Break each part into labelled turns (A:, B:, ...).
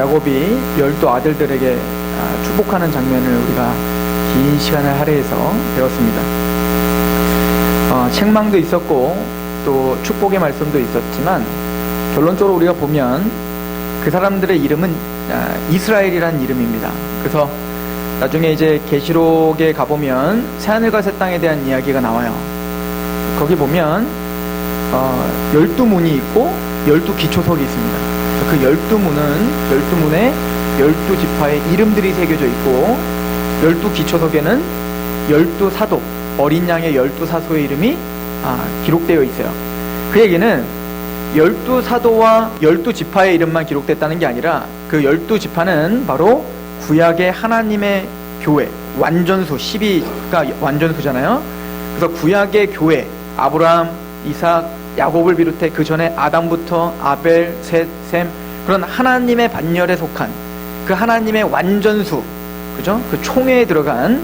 A: 야곱이 12아들들에게 축복하는 장면을 우리가 긴 시간을 할애해서 배웠습니다. 책망도 있었고 또 축복의 말씀도 있었지만 결론적으로 우리가 보면 그 사람들의 이름은 이스라엘이라는 이름입니다. 그래서 나중에 이제 계시록에 가보면 새하늘과 새 땅에 대한 이야기가 나와요. 거기 보면 12문이 있고 12기초석이 있습니다. 그 12문에 12지파의 이름들이 새겨져 있고 12기초석에는 12사도, 어린 양의 12사도의 이름이 기록되어 있어요. 그 얘기는 12사도와 12지파의 이름만 기록됐다는 게 아니라 그 12지파는 바로 구약의 하나님의 교회, 완전수, 12가 완전수잖아요. 그래서 구약의 교회, 아브라함, 이삭, 야곱을 비롯해 그 전에 아담부터 아벨, 셋, 셈, 그런 하나님의 반열에 속한 그 하나님의 완전수, 그죠? 그 총회에 들어간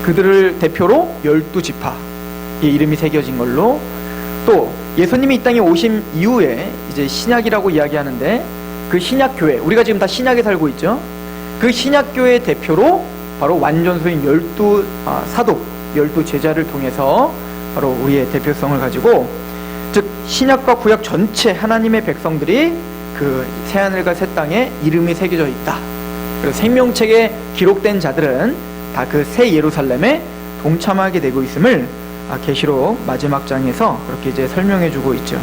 A: 그들을 대표로 12지파의 이름이 새겨진 걸로, 또 예수님이 이 땅에 오신 이후에 이제 신약이라고 이야기하는데 그 신약교회, 우리가 지금 다 신약에 살고 있죠. 그 신약교회의 대표로 바로 완전수인 12사도, 12제자를 통해서 바로 우리의 대표성을 가지고, 즉 신약과 구약 전체 하나님의 백성들이 그 새하늘과 새 땅에 이름이 새겨져 있다. 그래서 생명책에 기록된 자들은 다 그 새 예루살렘에 동참하게 되고 있음을 계시록 마지막 장에서 그렇게 이제 설명해 주고 있죠.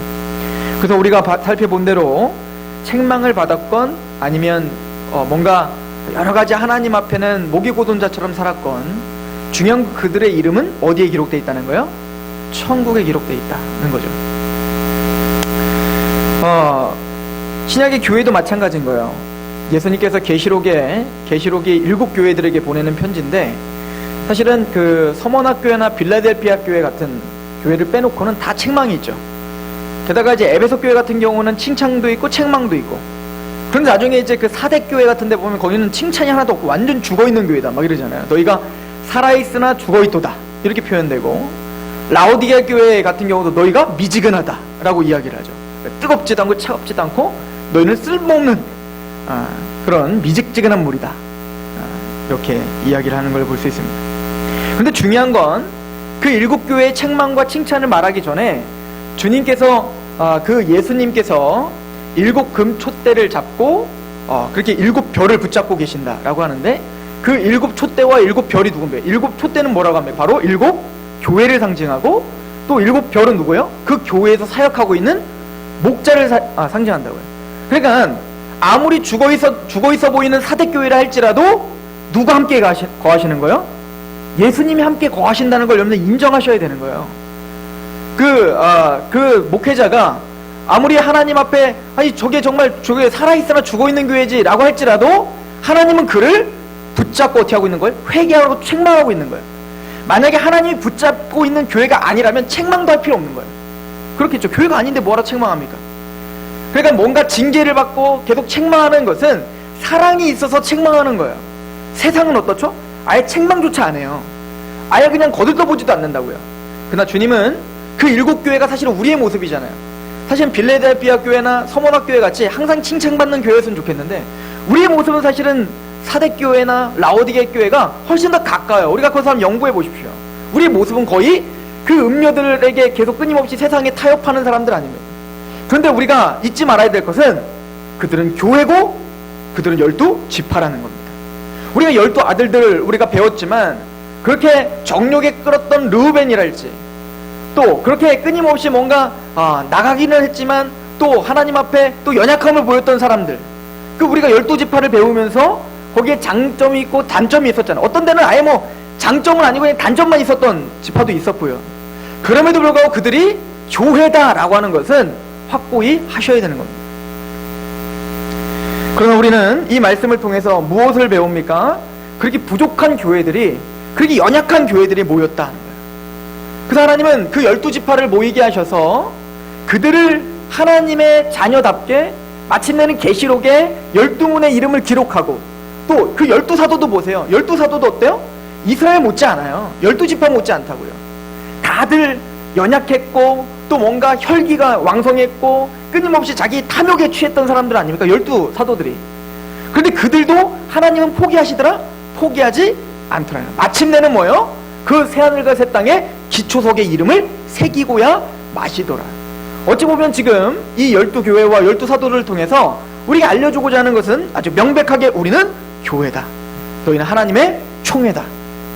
A: 그래서 우리가 살펴본 대로 책망을 받았건 아니면 뭔가 여러 가지 하나님 앞에는 목이 고든 자처럼 살았건 중요한 그들의 이름은 어디에 기록되어 있다는 거예요? 천국에 기록되어 있다는 거죠. 신약의 교회도 마찬가지인 거예요. 예수님께서 계시록이 7교회들에게 보내는 편지인데 사실은 그 서머나 교회나 빌라델피아 교회 같은 교회를 빼놓고는 다 책망이 있죠. 게다가 이제 에베소 교회 같은 경우는 칭찬도 있고 책망도 있고, 그런데 나중에 이제 그 사대 교회 같은 데 보면 거기는 칭찬이 하나도 없고 완전 죽어있는 교회다 막 이러잖아요. 너희가 살아있으나 죽어있도다 이렇게 표현되고, 라오디게 교회 같은 경우도 너희가 미지근하다 라고 이야기를 하죠. 뜨겁지도 않고 차갑지도 않고 너희는 쓸모없는 그런 미직지근한 물이다, 이렇게 이야기를 하는 걸 볼 수 있습니다. 근데 중요한 건 그 7교회의 책망과 칭찬을 말하기 전에 주님께서 그 예수님께서 7금촛대를 잡고 그렇게 7별을 붙잡고 계신다라고 하는데, 그 7촛대와 7별이 누군데? 7촛대는 뭐라고 합니까? 바로 7교회를 상징하고, 또 7별은 누구예요? 그 교회에서 사역하고 있는 목자를 상징한다고요. 그러니까 아무리 죽어있어 보이는 사대교회라 할지라도 누가 함께 거하시는 거예요? 예수님이 함께 거하신다는 걸 여러분들 인정하셔야 되는 거예요. 그 목회자가 아무리 하나님 앞에 저게 살아있으나 죽어있는 교회지 라고 할지라도 하나님은 그를 붙잡고 어떻게 하고 있는 거예요? 회개하고 책망하고 있는 거예요. 만약에 하나님이 붙잡고 있는 교회가 아니라면 책망도 할 필요 없는 거예요. 그렇겠죠. 교회가 아닌데 뭐하러 책망합니까? 그러니까 뭔가 징계를 받고 계속 책망하는 것은 사랑이 있어서 책망하는 거예요. 세상은 어떻죠? 아예 책망조차 안 해요. 아예 그냥 거들떠보지도 않는다고요. 그러나 주님은 그 7교회가 사실은 우리의 모습이잖아요. 사실은 빌라델피아 교회나 서머나 교회 같이 항상 칭찬받는 교회였으면 좋겠는데, 우리의 모습은 사실은 사대교회나 라오디게 교회가 훨씬 더 가까워요. 우리가 그 사람 연구해 보십시오. 우리의 모습은 거의 그 음료들에게 계속 끊임없이 세상에 타협하는 사람들 아닙니까? 그런데 우리가 잊지 말아야 될 것은 그들은 교회고 그들은 12지파라는 겁니다. 우리가 12아들들 우리가 배웠지만 그렇게 정욕에 끌었던 르우벤이랄지, 또 그렇게 끊임없이 뭔가 나가기는 했지만 또 하나님 앞에 또 연약함을 보였던 사람들, 그 우리가 12지파를 배우면서 거기에 장점이 있고 단점이 있었잖아요. 어떤 데는 아예 뭐 장점은 아니고 그냥 단점만 있었던 지파도 있었고요. 그럼에도 불구하고 그들이 교회다라고 하는 것은 확고히 하셔야 되는 겁니다. 그러나 우리는 이 말씀을 통해서 무엇을 배웁니까? 그렇게 부족한 교회들이, 그렇게 연약한 교회들이 모였다 하는 거예요. 그래서 하나님은 그 12지파를 모이게 하셔서 그들을 하나님의 자녀답게 마침내는 계시록에 12문의 이름을 기록하고, 또 그 12사도도 보세요. 12사도도 어때요? 이스라엘 못지 않아요. 12지파 못지 않다고요. 다들 연약했고 또 또 뭔가 혈기가 왕성했고 끊임없이 자기 탐욕에 취했던 사람들 아닙니까? 12사도들이. 그런데 그들도 하나님은 포기하시더라? 포기하지 않더라. 마침내는 뭐예요? 그 새하늘과 새 땅에 기초석의 이름을 새기고야 마시더라. 어찌 보면 지금 이 12교회와 12사도를 통해서 우리가 알려주고자 하는 것은 아주 명백하게 우리는 교회다. 너희는 하나님의 총회다.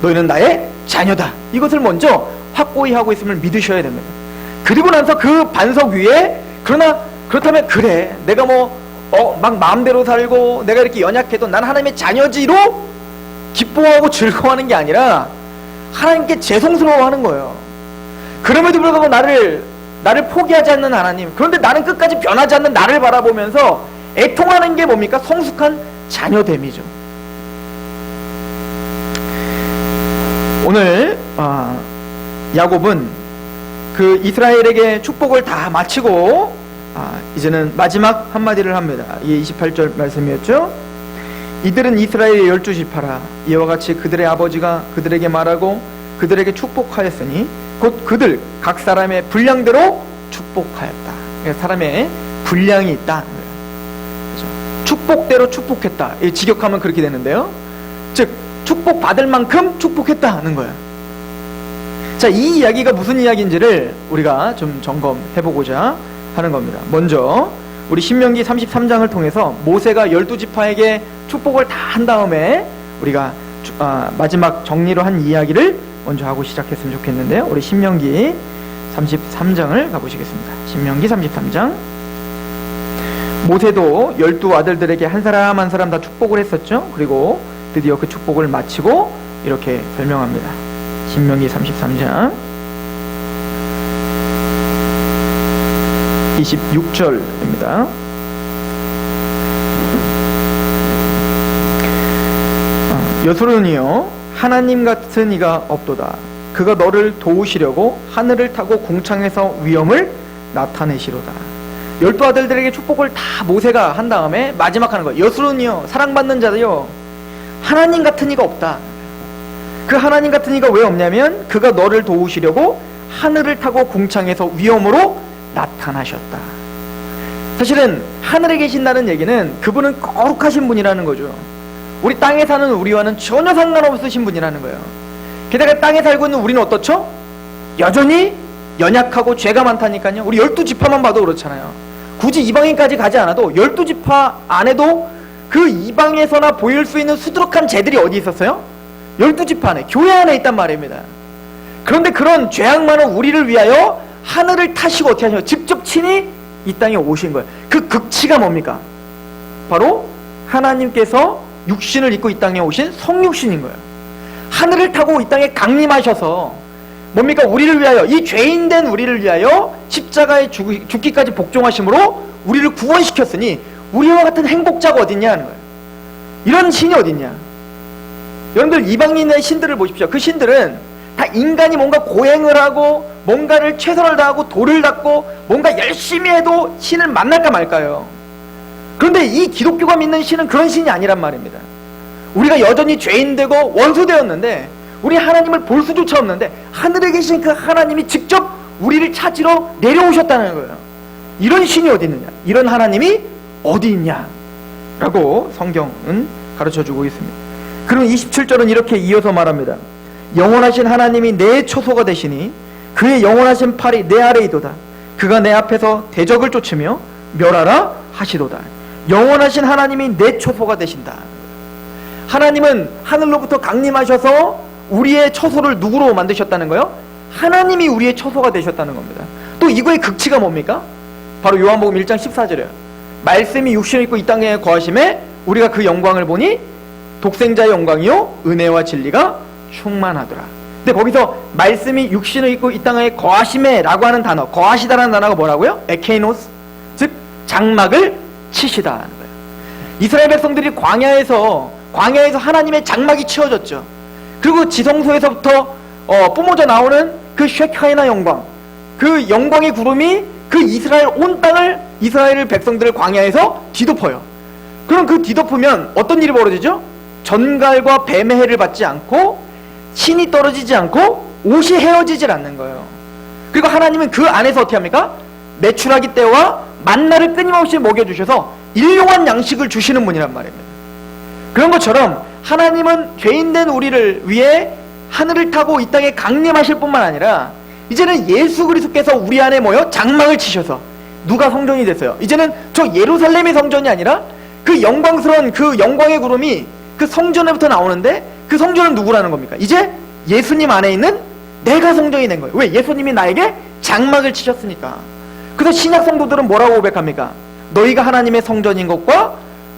A: 너희는 나의 자녀다. 이것을 먼저 확고히 하고 있음을 믿으셔야 됩니다. 그리고 나서 그 반석 위에 그렇다면 그래 내가 막 마음대로 살고 내가 이렇게 연약해도 난 하나님의 자녀지로 기뻐하고 즐거워하는 게 아니라 하나님께 죄송스러워하는 거예요. 그럼에도 불구하고 나를 포기하지 않는 하나님, 그런데 나는 끝까지 변하지 않는 나를 바라보면서 애통하는 게 뭡니까? 성숙한 자녀됨이죠. 오늘 야곱은 그 이스라엘에게 축복을 다 마치고 이제는 마지막 한마디를 합니다. 이게 28절 말씀이었죠. 이들은 이스라엘의 12지파라. 이와 같이 그들의 아버지가 그들에게 말하고 그들에게 축복하였으니 곧 그들 각 사람의 분량대로 축복하였다. 그러니까 사람의 분량이 있다. 그렇죠? 축복대로 축복했다. 직역하면 그렇게 되는데요. 즉 축복받을 만큼 축복했다는 거예요. 자, 이 이야기가 무슨 이야기인지를 우리가 좀 점검해보고자 하는 겁니다. 먼저 우리 신명기 33장을 통해서 모세가 12지파에게 축복을 다 한 다음에 우리가 마지막 정리로 한 이야기를 먼저 하고 시작했으면 좋겠는데요. 우리 신명기 33장을 가보시겠습니다. 신명기 33장. 모세도 12아들들에게 한 사람 한 사람 다 축복을 했었죠. 그리고 드디어 그 축복을 마치고 이렇게 설명합니다. 신명기 33장 26절입니다. 여수론이여 하나님 같은 이가 없도다. 그가 너를 도우시려고 하늘을 타고 궁창에서 위엄을 나타내시로다. 12아들들에게 축복을 다 모세가 한 다음에 마지막 하는 거예요. 여수론이여 사랑받는 자들요 하나님 같은 이가 없다. 그 하나님 같은 이가 왜 없냐면 그가 너를 도우시려고 하늘을 타고 궁창에서 위엄으로 나타나셨다. 사실은 하늘에 계신다는 얘기는 그분은 거룩하신 분이라는 거죠. 우리 땅에 사는 우리와는 전혀 상관없으신 분이라는 거예요. 게다가 땅에 살고 있는 우리는 어떻죠? 여전히 연약하고 죄가 많다니까요. 우리 12지파만 봐도 그렇잖아요. 굳이 이방인까지 가지 않아도 12지파 안에도 그 이방에서나 보일 수 있는 수두룩한 죄들이 어디 있었어요? 12지파 안에, 교회 안에 있단 말입니다. 그런데 그런 죄악 많은 우리를 위하여 하늘을 타시고 어떻게 하셔요? 직접 친히 이 땅에 오신 거예요. 그 극치가 뭡니까? 바로 하나님께서 육신을 입고 이 땅에 오신 성육신인 거예요. 하늘을 타고 이 땅에 강림하셔서 뭡니까? 우리를 위하여, 이 죄인된 우리를 위하여 십자가에 죽기까지 복종하심으로 우리를 구원시켰으니 우리와 같은 행복자가 어딨냐 하는 거예요. 이런 신이 어딨냐? 여러분들 이방인의 신들을 보십시오. 그 신들은 다 인간이 뭔가 고행을 하고 뭔가를 최선을 다하고 돌을 닦고 뭔가 열심히 해도 신을 만날까 말까요. 그런데 이 기독교가 믿는 신은 그런 신이 아니란 말입니다. 우리가 여전히 죄인되고 원수되었는데 우리 하나님을 볼 수조차 없는데 하늘에 계신 그 하나님이 직접 우리를 찾으러 내려오셨다는 거예요. 이런 신이 어디 있느냐? 이런 하나님이 어디 있냐? 라고 성경은 가르쳐주고 있습니다. 그럼 27절은 이렇게 이어서 말합니다. 영원하신 하나님이 내 초소가 되시니 그의 영원하신 팔이 내 아래 이도다. 그가 내 앞에서 대적을 쫓으며 멸하라 하시도다. 영원하신 하나님이 내 초소가 되신다. 하나님은 하늘로부터 강림하셔서 우리의 처소를 누구로 만드셨다는 거예요? 하나님이 우리의 처소가 되셨다는 겁니다. 또 이거의 극치가 뭡니까? 바로 요한복음 1장 14절이에요. 말씀이 육신을 입고 이 땅에 거하심에 우리가 그 영광을 보니 독생자의 영광이요 은혜와 진리가 충만하더라. 근데 거기서 말씀이 육신을 입고 이 땅에 거하심에 라고 하는 단어, 거하시다라는 단어가 뭐라고요? 에케이노스, 즉 장막을 치시다 하는 거예요. 이스라엘 백성들이 광야에서 하나님의 장막이 치워졌죠. 그리고 지성소에서부터 뿜어져 나오는 그 쉐카이나 영광, 그 영광의 구름이 그 이스라엘 온 땅을, 이스라엘 백성들을 광야에서 뒤덮어요. 그럼 그 뒤덮으면 어떤 일이 벌어지죠? 전갈과 뱀의 해를 받지 않고 신이 떨어지지 않고 옷이 헤어지질 않는 거예요. 그리고 하나님은 그 안에서 어떻게 합니까? 메추라기 때와 만나를 끊임없이 먹여주셔서 일용할 양식을 주시는 분이란 말입니다. 그런 것처럼 하나님은 죄인된 우리를 위해 하늘을 타고 이 땅에 강림하실 뿐만 아니라 이제는 예수 그리스도께서 우리 안에 모여 장막을 치셔서 누가 성전이 됐어요? 이제는 저 예루살렘의 성전이 아니라 그 영광스러운 그 영광의 구름이 그 성전에부터 나오는데 그 성전은 누구라는 겁니까? 이제 예수님 안에 있는 내가 성전이 된 거예요. 왜? 예수님이 나에게 장막을 치셨으니까. 그래서 신약 성도들은 뭐라고 고백합니까? 너희가 하나님의 성전인 것과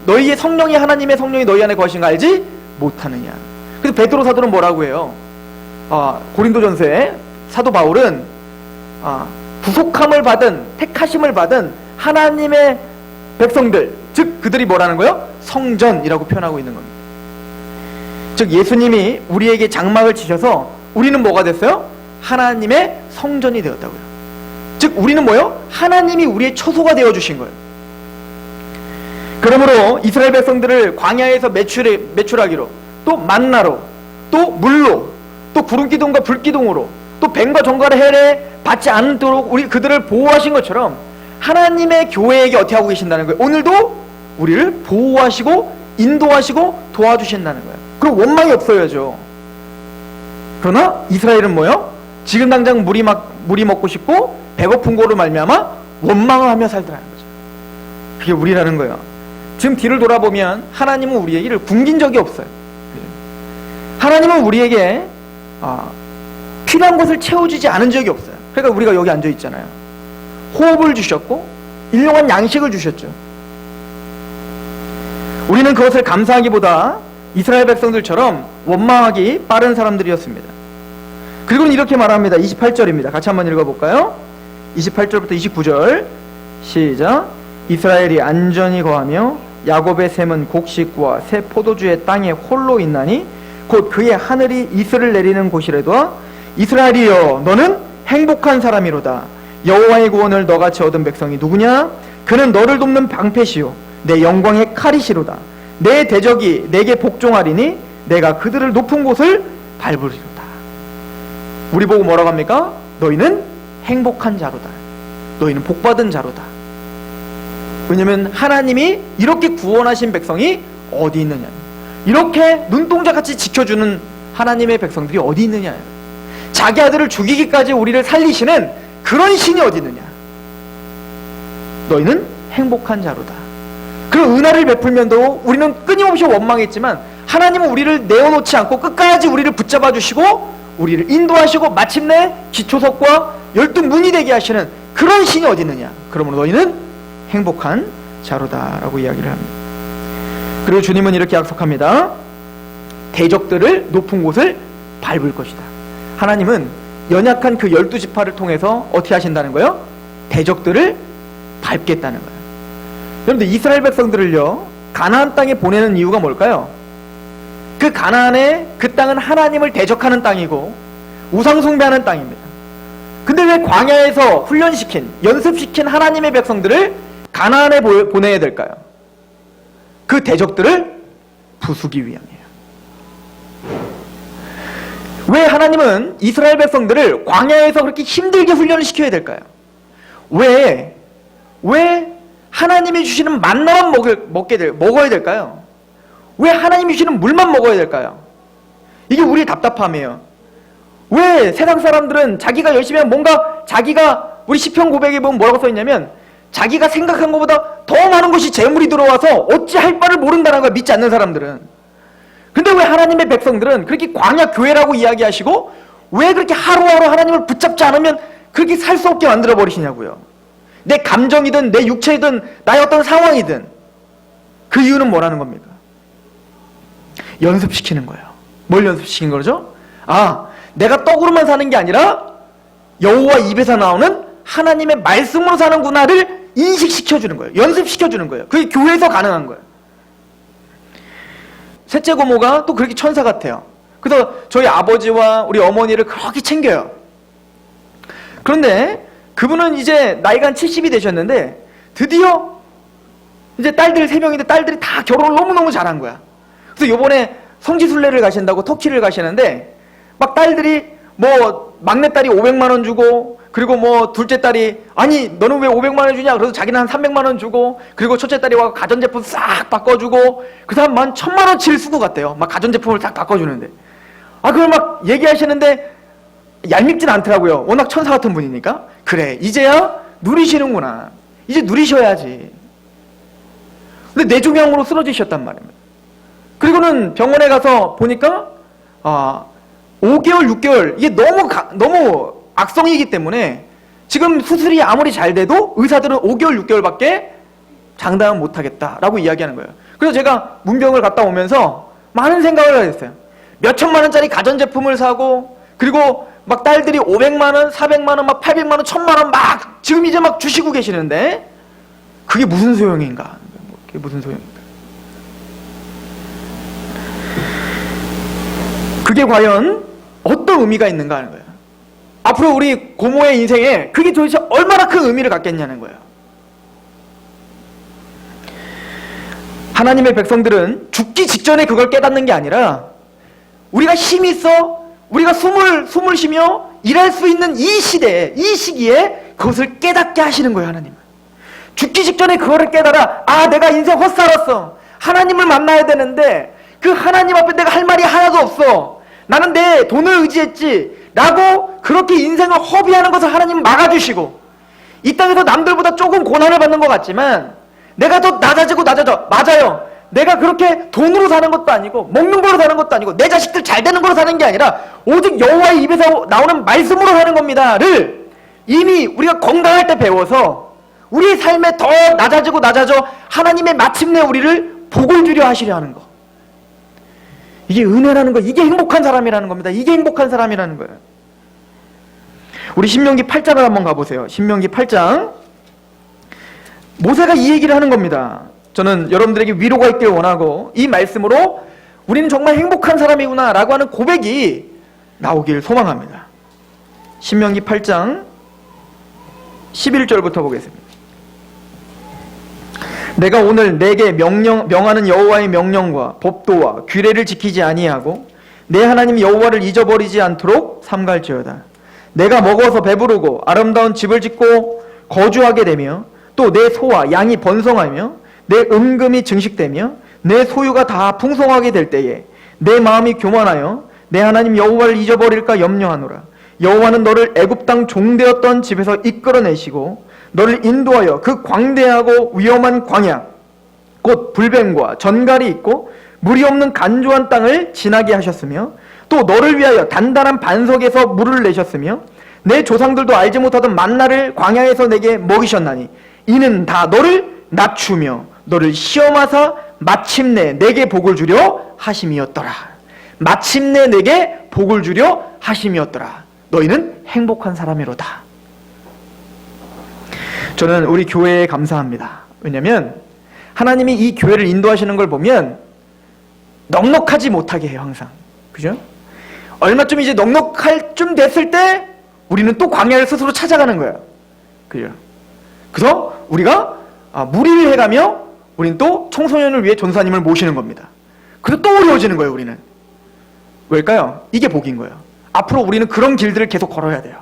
A: 너희의 성령이 하나님의 성령이 너희 안에 거하신 거 알지 못하느냐. 그래서 베드로 사도는 뭐라고 해요? 고린도전서에 사도 바울은 부속함을 받은 택하심을 받은 하나님의 백성들, 즉 그들이 뭐라는 거예요? 성전이라고 표현하고 있는 겁니다. 즉 예수님이 우리에게 장막을 치셔서 우리는 뭐가 됐어요? 하나님의 성전이 되었다고요. 즉 우리는 뭐요? 하나님이 우리의 처소가 되어주신 거예요. 그러므로 이스라엘 백성들을 광야에서 매출하기로, 또 만나로, 또 물로, 또 구름기둥과 불기둥으로, 또 뱀과 정갈의 해를 받지 않도록 우리 그들을 보호하신 것처럼 하나님의 교회에게 어떻게 하고 계신다는 거예요? 오늘도 우리를 보호하시고 인도하시고 도와주신다는 거예요. 그럼 원망이 없어야죠. 그러나 이스라엘은 뭐요? 지금 당장 물이 먹고 싶고 배고픈 거로 말미암아 원망을 하며 살더라는 거죠. 그게 우리라는 거예요. 지금 뒤를 돌아보면 하나님은 우리에게 굶긴 적이 없어요. 하나님은 우리에게 필요한 것을 채워주지 않은 적이 없어요. 그러니까 우리가 여기 앉아 있잖아요. 호흡을 주셨고 일용한 양식을 주셨죠. 우리는 그것을 감사하기보다 이스라엘 백성들처럼 원망하기 빠른 사람들이었습니다. 그리고는 이렇게 말합니다. 28절입니다. 같이 한번 읽어볼까요? 28절부터 29절 시작. 이스라엘이 안전히 거하며 야곱의 샘은 곡식과 새 포도주의 땅에 홀로 있나니 곧 그의 하늘이 이슬을 내리는 곳이라도 이스라엘이여 너는 행복한 사람이로다. 여호와의 구원을 너같이 얻은 백성이 누구냐? 그는 너를 돕는 방패시요 내 영광의 칼이시로다. 내 대적이 내게 복종하리니 내가 그들을 높은 곳을 밟으리로다. 우리 보고 뭐라고 합니까? 너희는 행복한 자로다. 너희는 복받은 자로다. 왜냐면 하나님이 이렇게 구원하신 백성이 어디 있느냐, 이렇게 눈동자같이 지켜주는 하나님의 백성들이 어디 있느냐, 자기 아들을 죽이기까지 우리를 살리시는 그런 신이 어디 있느냐. 너희는 행복한 자로다. 그런 은혜를 베풀면도 우리는 끊임없이 원망했지만 하나님은 우리를 내어놓지 않고 끝까지 우리를 붙잡아 주시고 우리를 인도하시고 마침내 기초석과 12문이 되게 하시는 그런 신이 어디 있느냐. 그러므로 너희는 행복한 자로다 라고 이야기를 합니다. 그리고 주님은 이렇게 약속합니다. 대적들을 높은 곳을 밟을 것이다. 하나님은 연약한 그 12지파를 통해서 어떻게 하신다는 거예요? 대적들을 밟겠다는 거예요. 여러분들 이스라엘 백성들을요 가나안 땅에 보내는 이유가 뭘까요? 그 가나안의 그 땅은 하나님을 대적하는 땅이고 우상 숭배하는 땅입니다. 근데 왜 광야에서 훈련시킨 연습시킨 하나님의 백성들을 가나안에 보내야 될까요? 그 대적들을 부수기 위함이에요. 왜 하나님은 이스라엘 백성들을 광야에서 그렇게 힘들게 훈련을 시켜야 될까요? 왜 하나님이 주시는 만나만 먹어야 될까요? 왜 하나님이 주시는 물만 먹어야 될까요? 이게 우리의 답답함이에요. 왜 세상 사람들은 자기가 열심히 하면 뭔가 자기가 우리 시편 고백에 보면 뭐라고 써있냐면 자기가 생각한 것보다 더 많은 것이 재물이 들어와서 어찌할 바를 모른다는 걸 믿지 않는 사람들은. 근데 왜 하나님의 백성들은 그렇게 광야 교회라고 이야기하시고 왜 그렇게 하루하루 하나님을 붙잡지 않으면 그렇게 살 수 없게 만들어 버리시냐고요. 내 감정이든 내 육체이든 나의 어떤 상황이든 그 이유는 뭐라는 겁니까? 연습시키는 거예요. 뭘 연습시키는 거죠? 내가 떡으로만 사는 게 아니라 여호와 입에서 나오는 하나님의 말씀으로 사는구나를 인식시켜주는 거예요. 연습시켜주는 거예요. 그게 교회에서 가능한 거예요. 셋째 고모가 또 그렇게 천사 같아요. 그래서 저희 아버지와 우리 어머니를 그렇게 챙겨요. 그런데 그분은 이제 나이가 한 70이 되셨는데 드디어 이제 딸들 3명인데 딸들이 다 결혼을 너무너무 잘한 거야. 그래서 요번에 성지순례를 가신다고 터키를 가시는데 막 딸들이 뭐 막내딸이 500만 원 주고 그리고 뭐 둘째 딸이 아니 너는 왜 500만 원 주냐? 그래서 자기는 한 300만 원 주고, 그리고 첫째 딸이 와 가전제품 싹 바꿔주고, 그 사람 만 1000만 원치를 쓰고 갔대요. 막 가전제품을 싹 바꿔주는데. 그걸 막 얘기하시는데 얄밉진 않더라고요. 워낙 천사 같은 분이니까. 그래, 이제야 누리시는구나. 이제 누리셔야지. 근데 뇌종양으로 쓰러지셨단 말입니다. 그리고는 병원에 가서 보니까 5개월, 6개월 이게 너무 악성이기 때문에 지금 수술이 아무리 잘 돼도 의사들은 5개월, 6개월밖에 장담은 못하겠다라고 이야기하는 거예요. 그래서 제가 문병을 갔다 오면서 많은 생각을 하게 됐어요. 몇 천만 원짜리 가전제품을 사고, 그리고 막 딸들이 500만 원, 400만 원, 막 800만 원, 1000만 원 막 지금 이제 막 주시고 계시는데 그게 무슨 소용인가? 그게 무슨 소용인가? 그게 과연 어떤 의미가 있는가 하는 거예요. 앞으로 우리 고모의 인생에 그게 도대체 얼마나 큰 의미를 갖겠냐는 거예요. 하나님의 백성들은 죽기 직전에 그걸 깨닫는 게 아니라 우리가 힘이 있어, 우리가 숨을 쉬며 일할 수 있는 이 시대에, 이 시기에 그것을 깨닫게 하시는 거예요. 하나님은 죽기 직전에 그거를 깨달아. 내가 인생 헛살았어. 하나님을 만나야 되는데 그 하나님 앞에 내가 할 말이 하나도 없어. 나는 내 돈을 의지했지 라고 그렇게 인생을 허비하는 것을 하나님은 막아주시고, 이 땅에서 남들보다 조금 고난을 받는 것 같지만 내가 더 낮아져. 맞아요. 내가 그렇게 돈으로 사는 것도 아니고 먹는 거로 사는 것도 아니고 내 자식들 잘 되는 거로 사는 게 아니라 오직 여호와의 입에서 나오는 말씀으로 사는 겁니다를 이미 우리가 건강할 때 배워서 우리의 삶에 더 낮아져 하나님의 마침내 우리를 복을 주려 하시려 하는 거. 이게 은혜라는 거, 이게 행복한 사람이라는 겁니다. 이게 행복한 사람이라는 거예요. 우리 신명기 8장을 한번 가보세요. 신명기 8장. 모세가 이 얘기를 하는 겁니다. 저는 여러분들에게 위로가 있길 원하고 이 말씀으로 우리는 정말 행복한 사람이구나 라고 하는 고백이 나오길 소망합니다. 신명기 8장 11절부터 보겠습니다. 내가 오늘 내게 명하는 여호와의 명령과 법도와 규례를 지키지 아니하고 내 하나님 여호와를 잊어버리지 않도록 삼갈지어다. 내가 먹어서 배부르고 아름다운 집을 짓고 거주하게 되며 또 내 소와 양이 번성하며 내 은금이 증식되며 내 소유가 다 풍성하게 될 때에 내 마음이 교만하여 내 하나님 여호와를 잊어버릴까 염려하노라. 여호와는 너를 애굽 땅 종되었던 집에서 이끌어내시고 너를 인도하여 그 광대하고 위험한 광야 곧 불뱀과 전갈이 있고 물이 없는 간조한 땅을 지나게 하셨으며 또 너를 위하여 단단한 반석에서 물을 내셨으며 내 조상들도 알지 못하던 만나를 광야에서 내게 먹이셨나니 이는 다 너를 낮추며 너를 시험하사 마침내 내게 복을 주려 하심이었더라. 마침내 내게 복을 주려 하심이었더라. 너희는 행복한 사람이로다. 저는 우리 교회에 감사합니다. 왜냐하면 하나님이 이 교회를 인도하시는 걸 보면 넉넉하지 못하게 해요. 항상. 그죠? 얼마쯤 이제 넉넉할 쯤 됐을 때 우리는 또 광야를 스스로 찾아가는 거예요. 그죠? 그래서 우리가 무리를 해가며 우리는 또 청소년을 위해 전사님을 모시는 겁니다. 그래서 또 어려워지는 거예요. 우리는. 왜일까요? 이게 복인 거예요. 앞으로 우리는 그런 길들을 계속 걸어야 돼요.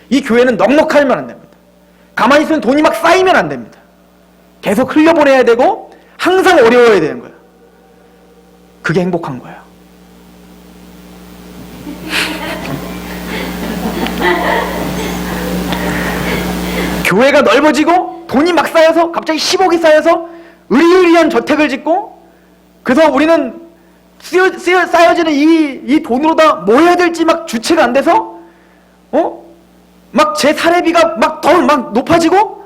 A: 이 교회는 넉넉하면 안 됩니다. 가만히 있으면 돈이 막 쌓이면 안 됩니다. 계속 흘려보내야 되고 항상 어려워야 되는 거예요. 그게 행복한 거예요. 교회가 넓어지고 돈이 막 쌓여서 갑자기 10억이 쌓여서 의리의리한 저택을 짓고, 그래서 우리는 쌓여지는 이 돈으로 다 뭐 해야 될지 막 주체가 안 돼서 막 제 사례비가 막 더 막 높아지고,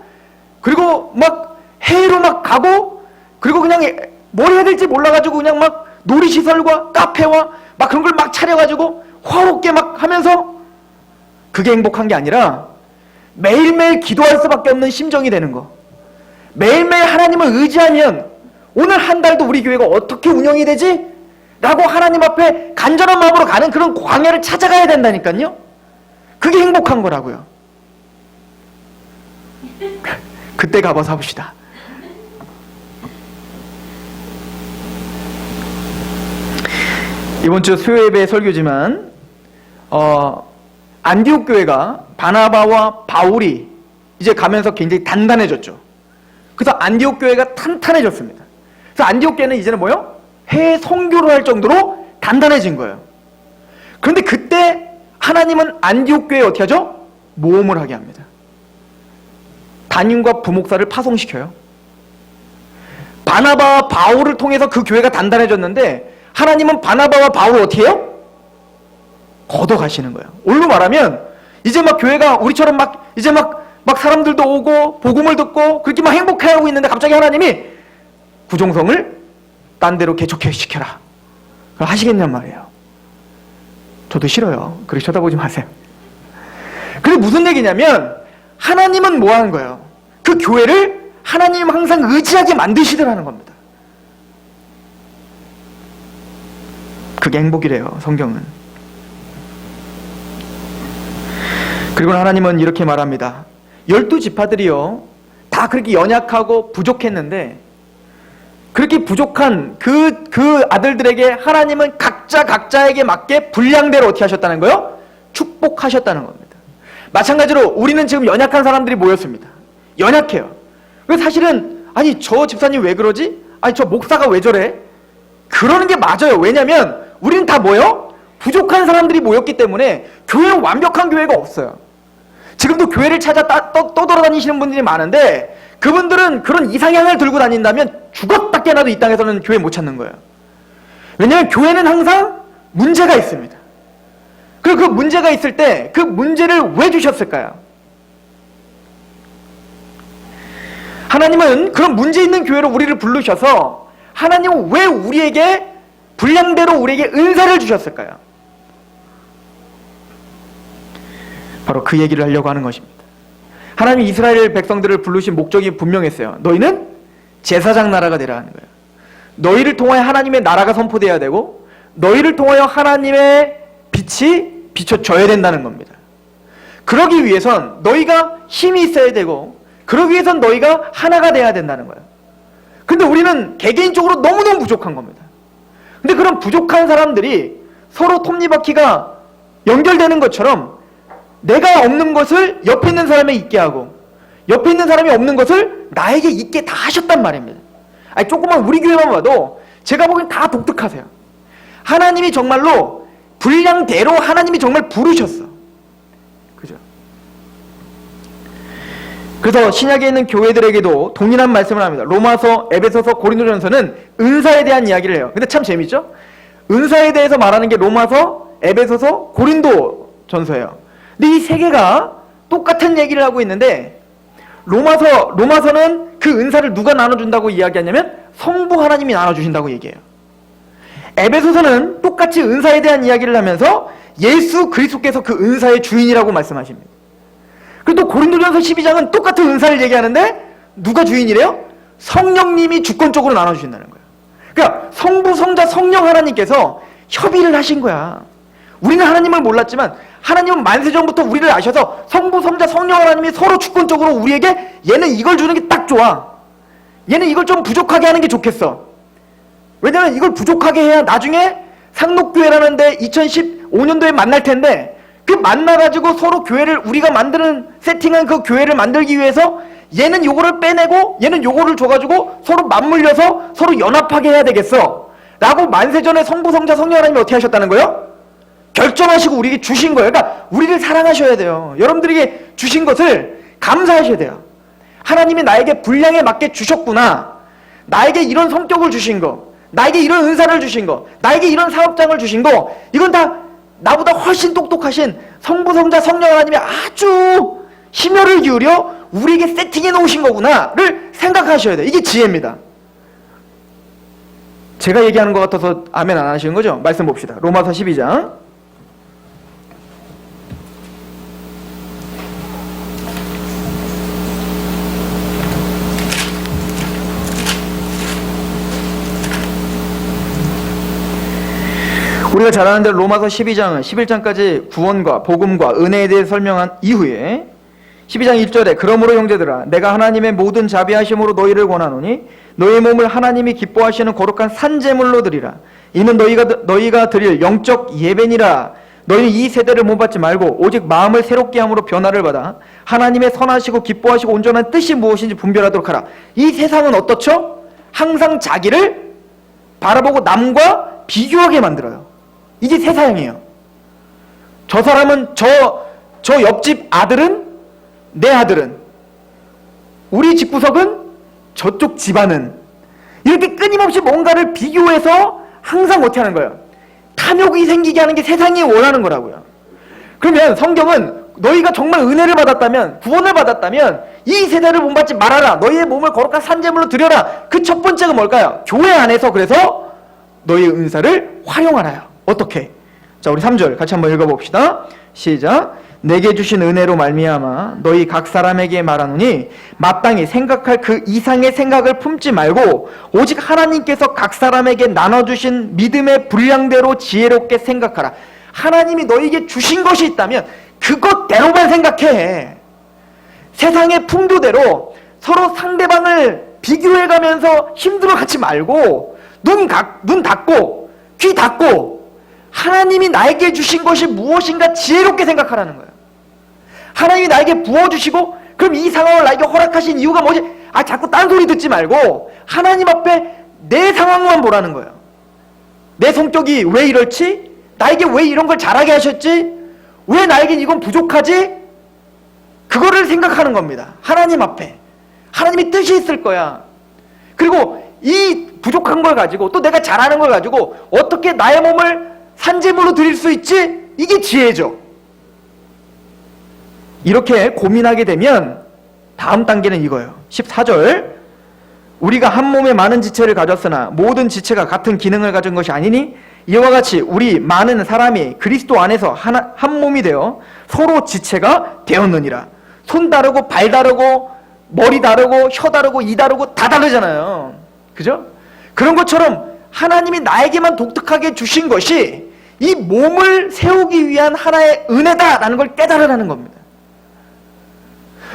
A: 그리고 막 해외로 막 가고, 그리고 그냥 뭘 해야 될지 몰라가지고 그냥 막 놀이시설과 카페와 막 그런 걸 막 차려가지고 화롭게 막 하면서, 그게 행복한 게 아니라 매일매일 기도할 수밖에 없는 심정이 되는 거. 매일매일 하나님을 의지하면 오늘 한 달도 우리 교회가 어떻게 운영이 되지? 라고 하나님 앞에 간절한 마음으로 가는 그런 광야를 찾아가야 된다니까요. 그게 행복한 거라고요. 그때 가봐서 합시다. 이번 주 수요 예배 설교지만 안디옥 교회가 바나바와 바울이 이제 가면서 굉장히 단단해졌죠. 그래서 안디옥 교회가 탄탄해졌습니다. 그래서 안디옥 교회는 이제는 뭐요? 해외 선교를 할 정도로 단단해진 거예요. 그런데 그때 하나님은 안디옥 교회에 어떻게 하죠? 모험을 하게 합니다. 담임과 부목사를 파송시켜요. 바나바와 바울을 통해서 그 교회가 단단해졌는데 하나님은 바나바와 바울을 어떻게 해요? 걷어가시는 거예요. 올로 말하면 이제 막 교회가 우리처럼 막 이제 막 사람들도 오고 복음을 듣고 그렇게 막 행복해하고 있는데 갑자기 하나님이 구종성을 딴 데로 개척시켜라 하시겠냔 말이에요. 저도 싫어요. 그렇게 쳐다보지 마세요. 그게 무슨 얘기냐면 하나님은 뭐 하는 거예요? 그 교회를 하나님 항상 의지하게 만드시더라는 겁니다. 그게 행복이래요, 성경은. 그리고 하나님은 이렇게 말합니다. 12지파들이요 다 그렇게 연약하고 부족했는데 그렇게 부족한 그 아들들에게 하나님은 각자에게 맞게 분량대로 어떻게 하셨다는 거예요? 축복하셨다는 겁니다. 마찬가지로 우리는 지금 연약한 사람들이 모였습니다. 연약해요. 그래서 사실은 아니 저 집사님 왜 그러지? 아니 저 목사가 왜 저래? 그러는 게 맞아요. 왜냐면 우리는 다 뭐예요? 부족한 사람들이 모였기 때문에 교회는 완벽한 교회가 없어요. 지금도 교회를 찾아 떠돌아다니시는 분들이 많은데 그분들은 그런 이상향을 들고 다닌다면 죽었다 깨나도 이 땅에서는 교회 못 찾는 거예요. 왜냐하면 교회는 항상 문제가 있습니다. 그리고 그 문제가 있을 때 그 문제를 왜 주셨을까요? 하나님은 그런 문제 있는 교회로 우리를 부르셔서 하나님은 왜 우리에게 분량대로 우리에게 은사를 주셨을까요? 바로 그 얘기를 하려고 하는 것입니다. 하나님이 이스라엘 백성들을 부르신 목적이 분명했어요. 너희는 제사장 나라가 되라 하는 거예요. 너희를 통하여 하나님의 나라가 선포되어야 되고 너희를 통하여 하나님의 빛이 비춰져야 된다는 겁니다. 그러기 위해선 너희가 힘이 있어야 되고 그러기 위해선 너희가 하나가 돼야 된다는 거예요. 근데 우리는 개개인적으로 너무너무 부족한 겁니다. 근데 그런 부족한 사람들이 서로 톱니바퀴가 연결되는 것처럼 내가 없는 것을 옆에 있는 사람에 있게 하고 옆에 있는 사람이 없는 것을 나에게 있게 다 하셨단 말입니다. 아니 조금만 우리 교회만 봐도 제가 보기엔 다 독특하세요. 하나님이 정말로 분량대로 하나님이 정말 부르셨어. 그죠? 그래서 신약에 있는 교회들에게도 동일한 말씀을 합니다. 로마서, 에베소서, 고린도전서는 은사에 대한 이야기를 해요. 근데 참 재밌죠? 은사에 대해서 말하는 게 로마서, 에베소서, 고린도전서예요. 근데 이 세 개가 똑같은 얘기를 하고 있는데 로마서는 그 은사를 누가 나눠준다고 이야기하냐면 성부 하나님이 나눠주신다고 얘기해요. 에베소서는 똑같이 은사에 대한 이야기를 하면서 예수 그리스도께서 그 은사의 주인이라고 말씀하십니다. 그리고 또 고린도전서 12장은 똑같은 은사를 얘기하는데 누가 주인이래요? 성령님이 주권적으로 나눠주신다는 거예요. 그러니까 성부, 성자, 성령 하나님께서 협의를 하신 거야. 우리는 하나님을 몰랐지만 하나님은 만세전부터 우리를 아셔서 성부, 성자, 성령 하나님이 서로 주권적으로 우리에게 얘는 이걸 주는 게 딱 좋아. 얘는 이걸 좀 부족하게 하는 게 좋겠어. 왜냐면 이걸 부족하게 해야 나중에 상록교회라는데 2015년도에 만날 텐데 그 만나가지고 서로 교회를 우리가 만드는 세팅한 그 교회를 만들기 위해서 얘는 요거를 빼내고 얘는 요거를 줘가지고 서로 맞물려서 서로 연합하게 해야 되겠어 라고 만세전에 성부, 성자, 성령 하나님이 어떻게 하셨다는 거예요? 결정하시고 우리에게 주신 거예요. 그러니까 우리를 사랑하셔야 돼요. 여러분들에게 주신 것을 감사하셔야 돼요. 하나님이 나에게 분량에 맞게 주셨구나. 나에게 이런 성격을 주신 거, 나에게 이런 은사를 주신 거, 나에게 이런 사업장을 주신 거, 이건 다 나보다 훨씬 똑똑하신 성부, 성자, 성령 하나님이 아주 심혈을 기울여 우리에게 세팅해 놓으신 거구나를 생각하셔야 돼요. 이게 지혜입니다. 제가 얘기하는 것 같아서 아멘 안 하시는 거죠? 말씀 봅시다. 로마서 12장 우리가 잘 아는 대로 로마서 12장은 11장까지 구원과 복음과 은혜에 대해 설명한 이후에 12장 1절에 그러므로 형제들아 내가 하나님의 모든 자비하심으로 너희를 권하노니 너희 몸을 하나님이 기뻐하시는 거룩한 산제물로 드리라. 이는 너희가 드릴 영적 예배니라. 너희는 이 세대를 본받지 말고 오직 마음을 새롭게 함으로 변화를 받아 하나님의 선하시고 기뻐하시고 온전한 뜻이 무엇인지 분별하도록 하라. 이 세상은 어떻죠? 항상 자기를 바라보고 남과 비교하게 만들어요. 이게 세상이에요. 저 사람은 저 옆집 아들은, 내 아들은, 우리 집구석은, 저쪽 집안은, 이렇게 끊임없이 뭔가를 비교해서 항상 어떻게 하는 거예요? 탐욕이 생기게 하는 게 세상이 원하는 거라고요. 그러면 성경은 너희가 정말 은혜를 받았다면, 구원을 받았다면 이 세대를 본받지 말아라. 너희의 몸을 거룩한 산제물로 드려라. 그 첫 번째가 뭘까요? 교회 안에서 그래서 너희의 은사를 활용하라요. 어떻게? 자, 우리 3절 같이 한번 읽어봅시다. 시작. 내게 주신 은혜로 말미암아 너희 각 사람에게 말하노니 마땅히 생각할 그 이상의 생각을 품지 말고 오직 하나님께서 각 사람에게 나눠주신 믿음의 분량대로 지혜롭게 생각하라. 하나님이 너에게 주신 것이 있다면 그것대로만 생각해. 세상의 풍조대로 서로 상대방을 비교해가면서 힘들어하지 말고 눈 닫고 귀 닫고 하나님이 나에게 주신 것이 무엇인가 지혜롭게 생각하라는 거예요. 하나님이 나에게 부어주시고 그럼 이 상황을 나에게 허락하신 이유가 뭐지? 자꾸 딴소리 듣지 말고 하나님 앞에 내 상황만 보라는 거예요. 내 성격이 왜 이렇지? 나에게 왜 이런 걸 잘하게 하셨지? 왜 나에겐 이건 부족하지? 그거를 생각하는 겁니다. 하나님 앞에. 하나님의 뜻이 있을 거야. 그리고 이 부족한 걸 가지고 또 내가 잘하는 걸 가지고 어떻게 나의 몸을 산제물로 드릴 수 있지? 이게 지혜죠. 이렇게 고민하게 되면 다음 단계는 이거예요. 14절. 우리가 한 몸에 많은 지체를 가졌으나 모든 지체가 같은 기능을 가진 것이 아니니 이와 같이 우리 많은 사람이 그리스도 안에서 한 몸이 되어 서로 지체가 되었느니라. 손 다르고 발 다르고 머리 다르고 혀 다르고 이 다르고 다 다르잖아요. 그죠? 그런 것처럼 하나님이 나에게만 독특하게 주신 것이 이 몸을 세우기 위한 하나의 은혜다라는 걸 깨달으라는 겁니다.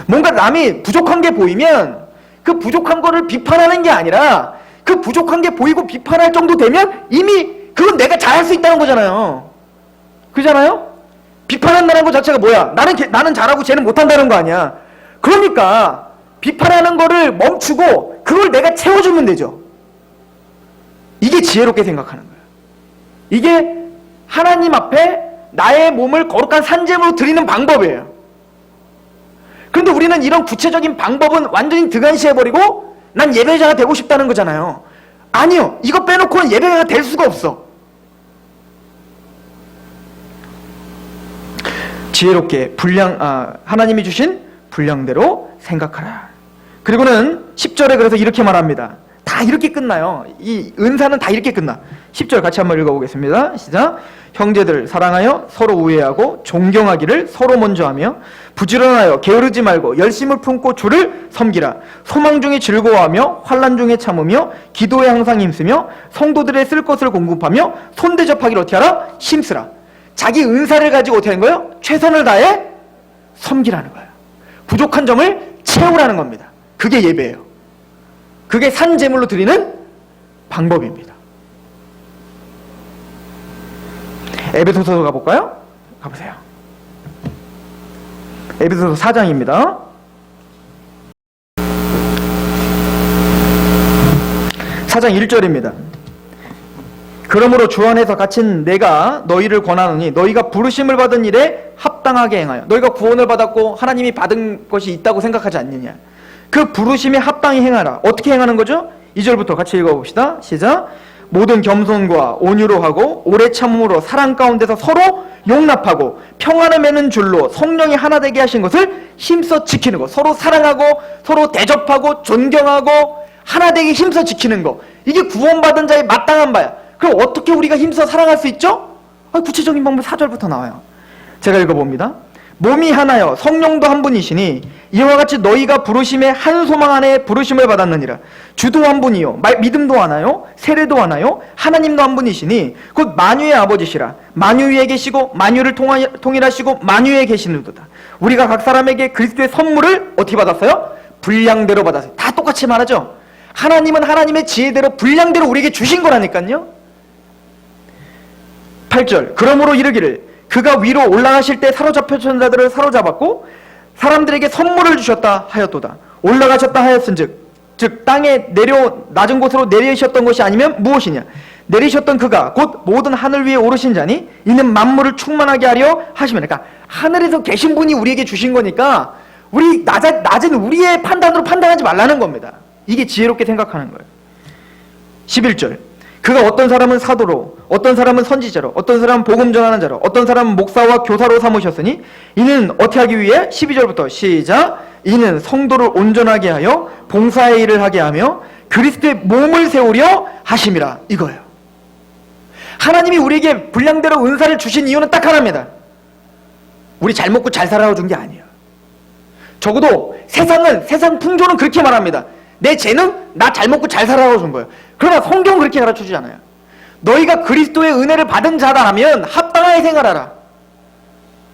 A: 뭔가 남이 부족한 게 보이면 그 부족한 거를 비판하는 게 아니라 그 부족한 게 보이고 비판할 정도 되면 이미 그건 내가 잘할 수 있다는 거잖아요. 그잖아요? 비판한다는 것 자체가 뭐야? 나는 잘하고 쟤는 못한다는 거 아니야. 그러니까 비판하는 거를 멈추고 그걸 내가 채워주면 되죠. 이게 지혜롭게 생각하는 거예요. 이게 하나님 앞에 나의 몸을 거룩한 산제물로 드리는 방법이에요. 그런데 우리는 이런 구체적인 방법은 완전히 등한시해버리고 난 예배자가 되고 싶다는 거잖아요. 아니요. 이거 빼놓고는 예배자가 될 수가 없어. 지혜롭게 하나님이 주신 분량대로 생각하라. 그리고는 10절에 그래서 이렇게 말합니다. 다 이렇게 끝나요. 이 은사는 다 이렇게 끝나. 10절 같이 한번 읽어보겠습니다. 시작. 형제들 사랑하여 서로 우애하고 존경하기를 서로 먼저 하며 부지런하여 게으르지 말고 열심을 품고 주를 섬기라. 소망 중에 즐거워하며 환난 중에 참으며 기도에 항상 힘쓰며 성도들의 쓸 것을 공급하며 손대접하기를 어떻게 하라? 힘쓰라. 자기 은사를 가지고 어떻게 하는 거예요? 최선을 다해 섬기라는 거예요. 부족한 점을 채우라는 겁니다. 그게 예배예요. 그게 산제물로 드리는 방법입니다. 에베소서 가볼까요? 가보세요. 에베소서 4장입니다. 4장 1절입니다. 그러므로 주 안에서 갇힌 내가 너희를 권하노니 너희가 부르심을 받은 일에 합당하게 행하여. 너희가 구원을 받았고 하나님이 받은 것이 있다고 생각하지 않느냐. 그 부르심에 합당히 행하라. 어떻게 행하는 거죠? 2절부터 같이 읽어봅시다. 시작. 모든 겸손과 온유로 하고 오래 참음으로 사랑 가운데서 서로 용납하고 평안을 맺는 줄로 성령이 하나 되게 하신 것을 힘써 지키는 것. 서로 사랑하고 서로 대접하고 존경하고 하나 되게 힘써 지키는 것. 이게 구원받은 자의 마땅한 바야. 그럼 어떻게 우리가 힘써 사랑할 수 있죠? 구체적인 방법 4절부터 나와요. 제가 읽어봅니다. 몸이 하나여 성령도 한 분이시니 이와 같이 너희가 부르심의 한 소망 안에 부르심을 받았느니라. 주도 한 분이요 믿음도 하나요 세례도 하나요 하나님도 한 분이시니 곧 만유의 아버지시라. 만유 위에 계시고 만유를 통일하시고 만유 위에 계시는도다. 우리가 각 사람에게 그리스도의 선물을 어떻게 받았어요? 분량대로 받았어요. 다 똑같이 말하죠. 하나님은 하나님의 지혜대로 분량대로 우리에게 주신 거라니까요. 8절. 그러므로 이르기를 그가 위로 올라가실 때 사로잡혔던 자들을 사로잡았고 사람들에게 선물을 주셨다 하였도다. 올라가셨다 하였은즉 즉 땅에 낮은 곳으로 내리셨던 것이 아니면 무엇이냐. 내리셨던 그가 곧 모든 하늘 위에 오르신 자니 이는 만물을 충만하게 하려 하시면. 그러니까 하늘에서 계신 분이 우리에게 주신 거니까 우리 낮은 우리의 판단으로 판단하지 말라는 겁니다. 이게 지혜롭게 생각하는 거예요. 11절 그가 어떤 사람은 사도로 어떤 사람은 선지자로 어떤 사람은 복음 전하는 자로 어떤 사람은 목사와 교사로 삼으셨으니 이는 어떻게 하기 위해 12절부터 시작 이는 성도를 온전하게 하여 봉사의 일을 하게 하며 그리스도의 몸을 세우려 하심이라 이거예요. 하나님이 우리에게 분량대로 은사를 주신 이유는 딱 하나입니다. 우리 잘 먹고 잘 살아라 준 게 아니에요. 적어도 세상 풍조는 그렇게 말합니다. 내 재능 나 잘 먹고 잘 살아라 준 거예요. 그러나 성경은 그렇게 가르쳐주지 않아요. 너희가 그리스도의 은혜를 받은 자다 하면 합당하게 생활하라.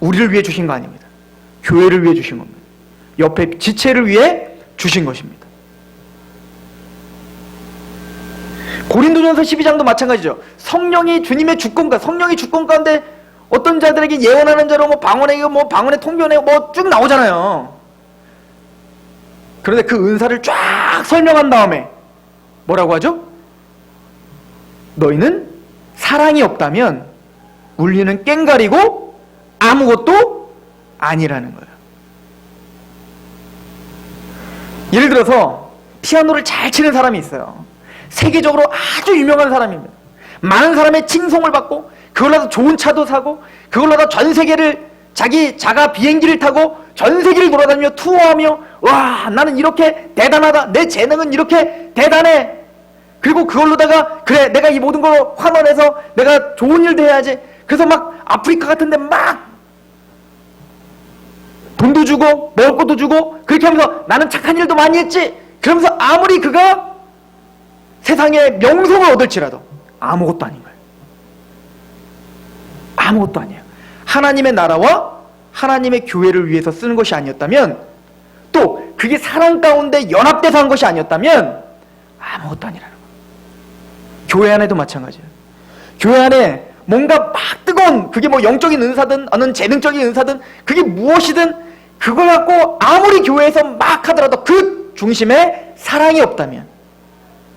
A: 우리를 위해 주신 거 아닙니다. 교회를 위해 주신 겁니다. 옆에 지체를 위해 주신 것입니다. 고린도전서 12장도 마찬가지죠. 성령이 주님의 주권 성령이 주권 가운데 어떤 자들에게 예언하는 자로 방언의 통변에 쭉 나오잖아요. 그런데 그 은사를 쫙 설명한 다음에 뭐라고 하죠? 너희는 사랑이 없다면 울리는 꽹과리고 아무것도 아니라는 거예요. 예를 들어서 피아노를 잘 치는 사람이 있어요. 세계적으로 아주 유명한 사람입니다. 많은 사람의 칭송을 받고 그걸로 좋은 차도 사고 그걸로 전 세계를 자가 비행기를 타고 전 세계를 돌아다니며 투어하며 와 나는 이렇게 대단하다 내 재능은 이렇게 대단해 그리고 그걸로다가 그래 내가 이 모든 걸 환원해서 내가 좋은 일도 해야지 그래서 막 아프리카 같은 데 막 돈도 주고 먹을 것도 주고 그렇게 하면서 나는 착한 일도 많이 했지 그러면서 아무리 그가 세상에 명성을 얻을지라도 아무것도 아닌 거예요. 아무것도 아니에요. 하나님의 나라와 하나님의 교회를 위해서 쓰는 것이 아니었다면 또 그게 사랑 가운데 연합돼서 한 것이 아니었다면 아무것도 아니라는 거예요. 교회 안에도 마찬가지예요. 교회 안에 뭔가 막 뜨거운 그게 뭐 영적인 은사든 어느 재능적인 은사든 그게 무엇이든 그걸 갖고 아무리 교회에서 막 하더라도 그 중심에 사랑이 없다면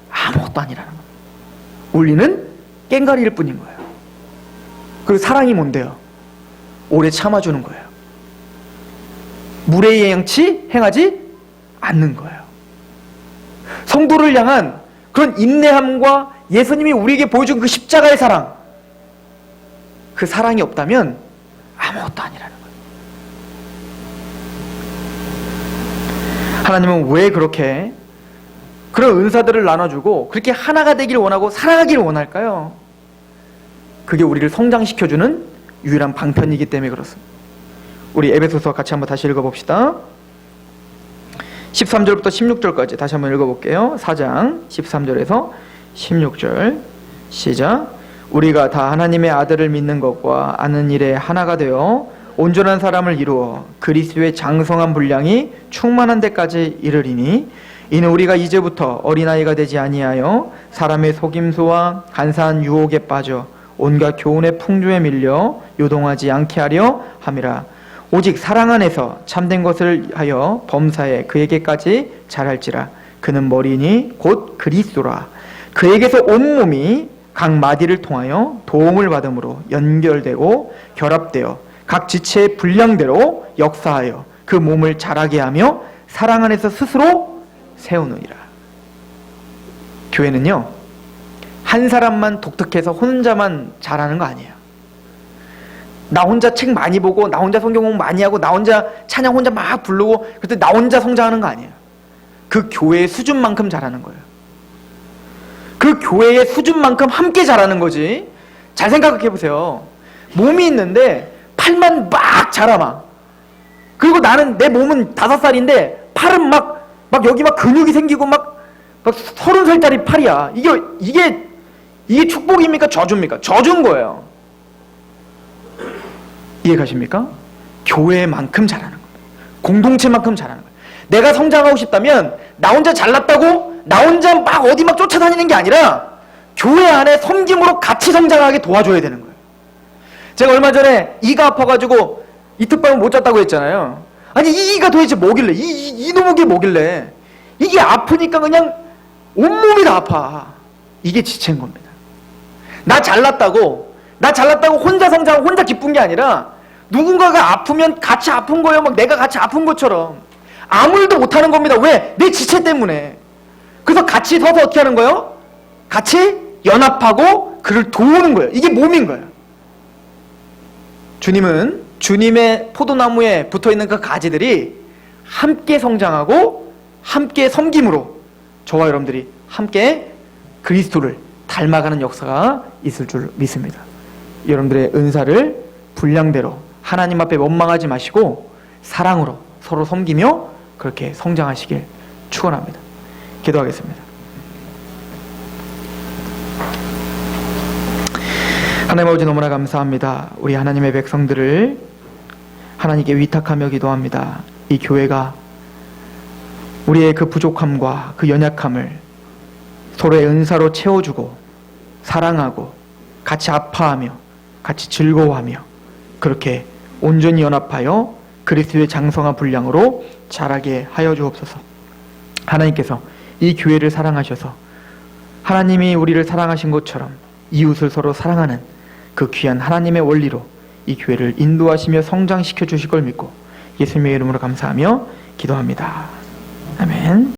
A: 아무것도 아니라는 거예요. 울리는 꽹과리일 뿐인 거예요. 그리고 사랑이 뭔데요? 오래 참아주는 거예요. 물의 양치 행하지 않는 거예요. 성도를 향한 그런 인내함과 예수님이 우리에게 보여준 그 십자가의 사랑 그 사랑이 없다면 아무것도 아니라는 거예요. 하나님은 왜 그렇게 그런 은사들을 나눠주고 그렇게 하나가 되기를 원하고 사랑하기를 원할까요? 그게 우리를 성장시켜주는 유일한 방편이기 때문에 그렇습니다. 우리 에베소서 같이 한번 다시 읽어봅시다. 13절부터 16절까지 다시 한번 읽어볼게요. 4장 13절에서 16절 시작. 우리가 다 하나님의 아들을 믿는 것과 아는 일에 하나가 되어 온전한 사람을 이루어 그리스도의 장성한 분량이 충만한 데까지 이르리니 이는 우리가 이제부터 어린아이가 되지 아니하여 사람의 속임수와 간사한 유혹에 빠져 온갖 교훈의 풍조에 밀려 요동하지 않게 하려 함이라. 오직 사랑 안에서 참된 것을 하여 범사에 그에게까지 자랄지라. 그는 머리니 곧 그리스도라. 그에게서 온몸이 각 마디를 통하여 도움을 받음으로 연결되고 결합되어 각 지체의 분량대로 역사하여 그 몸을 자라게 하며 사랑 안에서 스스로 세우느니라. 교회는요 한 사람만 독특해서 혼자만 잘하는 거 아니에요. 나 혼자 책 많이 보고 나 혼자 성경 공부 많이 하고 나 혼자 찬양 혼자 막 부르고 그때 나 혼자 성장하는 거 아니에요. 그 교회의 수준만큼 잘하는 거예요. 그 교회의 수준만큼 함께 잘하는 거지. 잘 생각해 보세요. 몸이 있는데 팔만 막 자라 막. 그리고 나는 내 몸은 5살인데 팔은 막 여기 막 근육이 생기고 막 30살짜리 팔이야. 이게 축복입니까? 저주입니까? 저주인 거예요. 이해가십니까? 교회만큼 잘하는 거예요. 공동체만큼 잘하는 거예요. 내가 성장하고 싶다면 나 혼자 잘났다고 나 혼자 막 어디 막 쫓아다니는 게 아니라 교회 안에 섬김으로 같이 성장하게 도와줘야 되는 거예요. 제가 얼마 전에 이가 아파가지고 이틀밤을 못 잤다고 했잖아요. 아니 이 이가 도대체 뭐길래, 이놈의 게 뭐길래 이게 아프니까 그냥 온몸이 다 아파. 이게 지체인 겁니다. 나 잘났다고 혼자 성장하고 혼자 기쁜 게 아니라 누군가가 아프면 같이 아픈 거예요. 막 내가 같이 아픈 것처럼 아무 일도 못하는 겁니다. 왜? 내 지체 때문에. 그래서 같이 서서 어떻게 하는 거예요? 같이 연합하고 그를 도우는 거예요. 이게 몸인 거예요. 주님은 주님의 포도나무에 붙어있는 그 가지들이 함께 성장하고 함께 섬김으로 저와 여러분들이 함께 그리스도를 닮아가는 역사가 있을 줄 믿습니다. 여러분들의 은사를 분량대로 하나님 앞에 원망하지 마시고 사랑으로 서로 섬기며 그렇게 성장하시길 축원합니다. 기도하겠습니다. 하나님 아버지 너무나 감사합니다. 우리 하나님의 백성들을 하나님께 위탁하며 기도합니다. 이 교회가 우리의 그 부족함과 그 연약함을 서로의 은사로 채워주고 사랑하고 같이 아파하며 같이 즐거워하며 그렇게 온전히 연합하여 그리스도의 장성한 분량으로 자라게 하여 주옵소서. 하나님께서 이 교회를 사랑하셔서 하나님이 우리를 사랑하신 것처럼 이웃을 서로 사랑하는 그 귀한 하나님의 원리로 이 교회를 인도하시며 성장시켜 주실 걸 믿고 예수님의 이름으로 감사하며 기도합니다. 아멘.